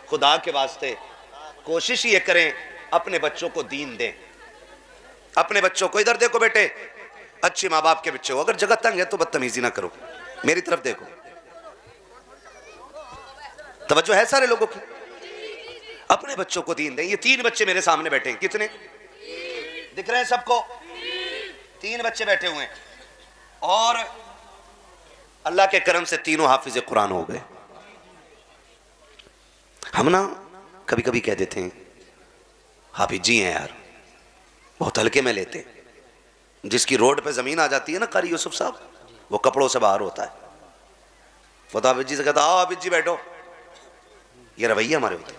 खुदा के वास्ते कोशिश ये करें अपने बच्चों को दीन दें। अपने बच्चों को, इधर देखो बेटे, अच्छे माँ बाप के बच्चे हो, अगर जगह तंग है तो बदतमीजी ना करो, मेरी तरफ देखो, तवज्जो है सारे लोगों की। अपने बच्चों को दीन दें। ये 3 बच्चे मेरे सामने बैठे हैं, कितने दिख रहे हैं सबको? 3 बच्चे बैठे हुए हैं और अल्लाह के करम से तीनों हाफिज कुरान हो गए। हम ना कभी कभी कह देते हैं हाफिज जी हैं यार, बहुत हल्के में लेते हैं। जिसकी रोड पे जमीन आ जाती है ना, कारी यूसुफ साहब, वो कपड़ों से बाहर होता है, वो तो हाफिज जी से कहता आओ हाफिज जी बैठो। ये रवैया हमारे होते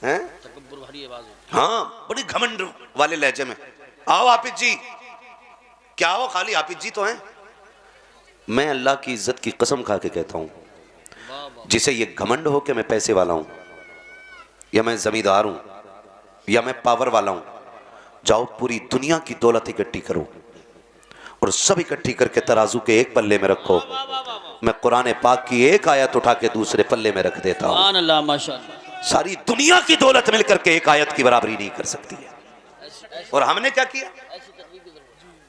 हैं। हाँ, बड़ी घमंड वाले लहजे में, आओ हाफिज जी, क्या हो, खाली हाफिज जी तो हैं। मैं अल्लाह की इज्जत की कसम खा के कहता हूं, जिसे ये घमंड हो कि मैं पैसे वाला हूं या मैं जमींदार हूं या मैं पावर वाला हूं, जाओ पूरी दुनिया की दौलत इकट्ठी करो और सब इकट्ठी करके तराजू के एक पल्ले में रखो, मैं कुरान पाक की एक आयत उठा के दूसरे पल्ले में रख देता हूं। सारी दुनिया की दौलत मिलकर के एक आयत की बराबरी नहीं कर सकती है। और हमने क्या किया?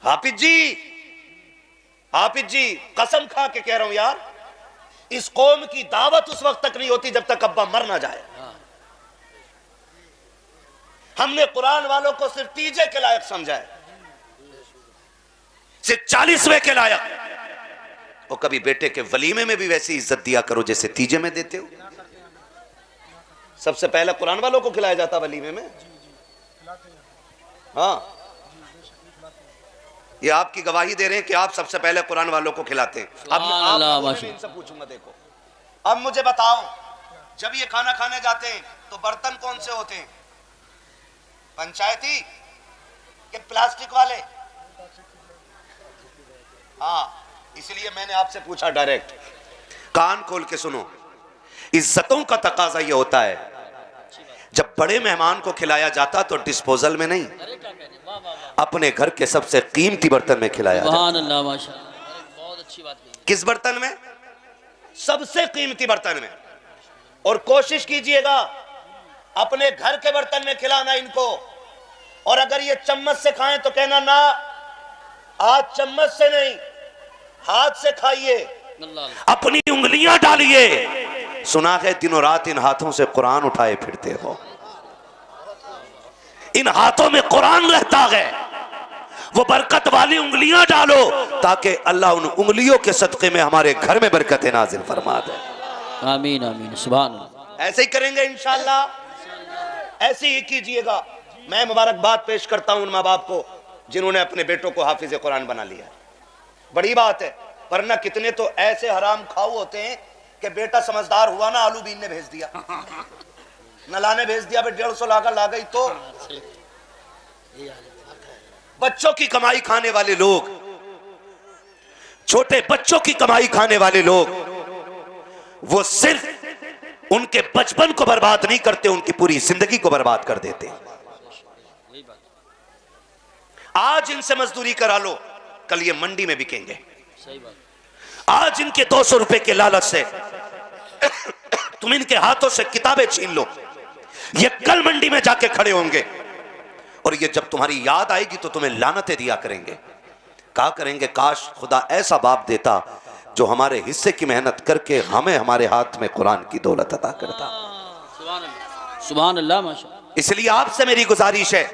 हाफिज जी कसम खा के कह रहा हूं यार, इस कौम की दावत उस वक्त तक नहीं होती जब तक अब्बा मर ना जाए। हमने कुरान वालों को सिर्फ तीजे के लायक समझा है, सिर्फ 40वें के लायक। और कभी बेटे के वलीमे में भी वैसी इज्जत दिया करो जैसे तीजे में देते हो। सबसे पहले कुरान वालों को खिलाया जाता वलीमे में। हाँ, ये आपकी गवाही दे रहे हैं कि आप सबसे पहले कुरान वालों को खिलाते हैं। अब मैं इनसे पूछूंगा, देखो अब मुझे बताओ, जब ये खाना खाने जाते हैं तो बर्तन कौन से होते हैं? पंचायती कि प्लास्टिक वाले? हाँ, इसलिए मैंने आपसे पूछा डायरेक्ट। कान खोल के सुनो, इज्जतों का तकाजा ये होता है, जब बड़े मेहमान को खिलाया जाता तो डिस्पोजल में नहीं, अपने घर के सबसे कीमती बर्तन में खिलाया जाता। बहुत अच्छी बात है। किस बर्तन में? सबसे कीमती बर्तन में। और कोशिश कीजिएगा अपने घर के बर्तन में खिलाना इनको। और अगर ये चम्मच से खाएं तो कहना ना, आज चम्मच से नहीं, हाथ से खाइए, अपनी उंगलियां डालिए। सुना है दिनों रात इन हाथों से कुरान उठाए फिरते हो, इन हाथों में कुरान रहता है, वो बरकत वाली उंगलियां डालो ताकि अल्लाह उन उंगलियों के सदक़े में हमारे घर में बरकतें नाज़िल फरमा दे। आमीन आमीन, सुभान अल्लाह। ऐसे ही करेंगे इंशाअल्लाह, ऐसे ही कीजिएगा। मैं मुबारकबाद पेश करता हूं उन माँ बाप को जिन्होंने अपने बेटों को हाफिज कुरान बना लिया। बड़ी बात है, वरना कितने तो ऐसे हराम खाऊ होते हैं कि बेटा समझदार हुआ ना, आलू बीनने भेज दिया, नलाने भेज दिया, 150 ला गई। तो बच्चों की कमाई खाने वाले लोग, छोटे बच्चों की कमाई खाने वाले लोग, वो सिर्फ उनके बचपन को बर्बाद नहीं करते, उनकी पूरी जिंदगी को बर्बाद कर देते। आज इनसे मजदूरी करा लो, कल ये मंडी में बिकेंगे। आज इनके 200 रुपए के लालच से तुम इनके हाथों से किताबें छीन लो, ये कल मंडी में जाके खड़े होंगे और ये जब तुम्हारी याद आएगी तो तुम्हें लानतें दिया करेंगे। कहा करेंगे काश खुदा ऐसा बाप देता जो हमारे हिस्से की मेहनत करके हमें हमारे हाथ में कुरान की दौलत अता करता। सुभान अल्लाह, माशाअल्लाह। इसलिए आपसे मेरी गुजारिश है,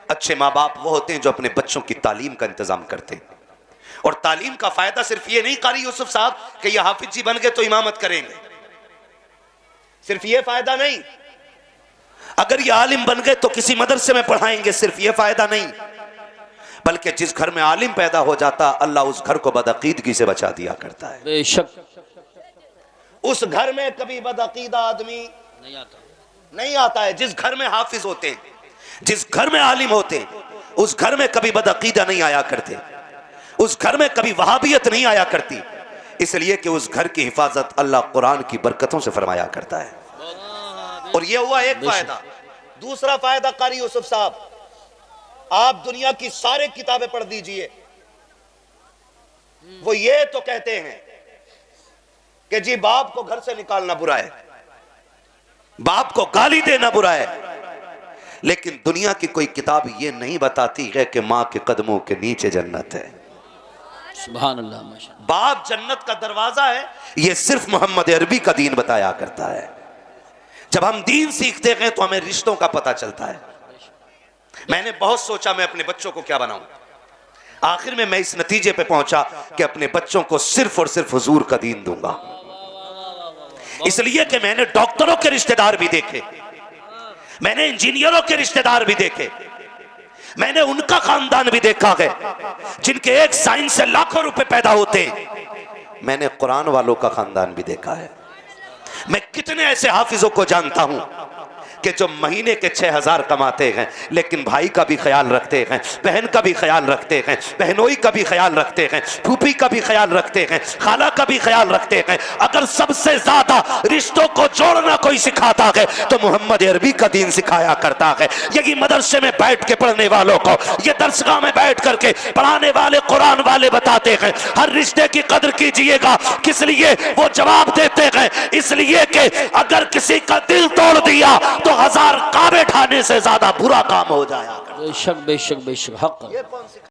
अच्छे माँ बाप वो होते हैं जो अपने बच्चों की तालीम का इंतजाम करते हैं। और तालीम का फायदा सिर्फ ये नहीं कारी यूसुफ साहब कि ये हाफिज जी बन गए तो इमामत करेंगे, सिर्फ ये फायदा नहीं। अगर ये आलिम बन गए तो किसी मदरसे में पढ़ाएंगे, सिर्फ ये फायदा नहीं, बल्कि जिस घर में आलिम पैदा हो जाता अल्लाह उस घर को बदअकीदगी से बचा दिया करता है। बेशक उस घर में कभी बदअकीदा आदमी नहीं आता है। जिस घर में हाफिज होते हैं, जिस घर में आलिम होते हैं, उस घर में कभी बदअकीदा नहीं आया करते, उस घर में कभी वहाबियत नहीं आया करती, इसलिए कि उस घर की हिफाजत अल्लाह कुरान की बरकतों से फरमाया करता है। और ये हुआ एक फायदा। दूसरा फायदा कारी यूसुफ साहब, आप दुनिया की सारी किताबें पढ़ दीजिए, वो ये तो कहते हैं कि जी बाप को घर से निकालना बुरा है, बाप को गाली देना बुरा है, लेकिन दुनिया की कोई किताब ये नहीं बताती है कि मां के कदमों के नीचे जन्नत है। सुभान अल्लाह माशाअल्लाह। बाप जन्नत का दरवाजा है, ये सिर्फ मोहम्मद अरबी का दीन बताया करता है। जब हम दीन सीखते हैं तो हमें रिश्तों का पता चलता है। मैंने बहुत सोचा मैं अपने बच्चों को क्या बनाऊं, आखिर में मैं इस नतीजे पे पहुंचा कि अपने बच्चों को सिर्फ और सिर्फ हुजूर का दीन दूंगा। इसलिए कि मैंने डॉक्टरों के रिश्तेदार भी देखे, मैंने इंजीनियरों के रिश्तेदार भी देखे, मैंने उनका खानदान भी देखा है जिनके एक साइंस से लाखों रुपए पैदा होते हैं। मैंने कुरान वालों का खानदान भी देखा है। मैं कितने ऐसे हाफिजों को जानता हूं कि जो महीने के 6,000 कमाते हैं, लेकिन भाई का भी ख्याल रखते हैं, बहन का भी ख्याल रखते हैं, बहनोई का भी ख्याल रखते हैं, फूफी का भी ख्याल रखते हैं, खाला का भी ख्याल रखते हैं। अगर सबसे ज्यादा रिश्तों को जोड़ना कोई सिखाता है तो मोहम्मद अरबी का दीन सिखाया करता है। यही मदरसे में बैठ के पढ़ने वालों को, ये दरसगाह में बैठ करके पढ़ाने वाले कुरान वाले बताते हैं हर रिश्ते की कदर कीजिएगा। किस लिए? वो जवाब देते हैं इसलिए कि अगर किसी का दिल तोड़ दिया तो 1000 काबे ठाने से ज्यादा बुरा काम हो जाएगा। बेशक बेशक बेशक हक।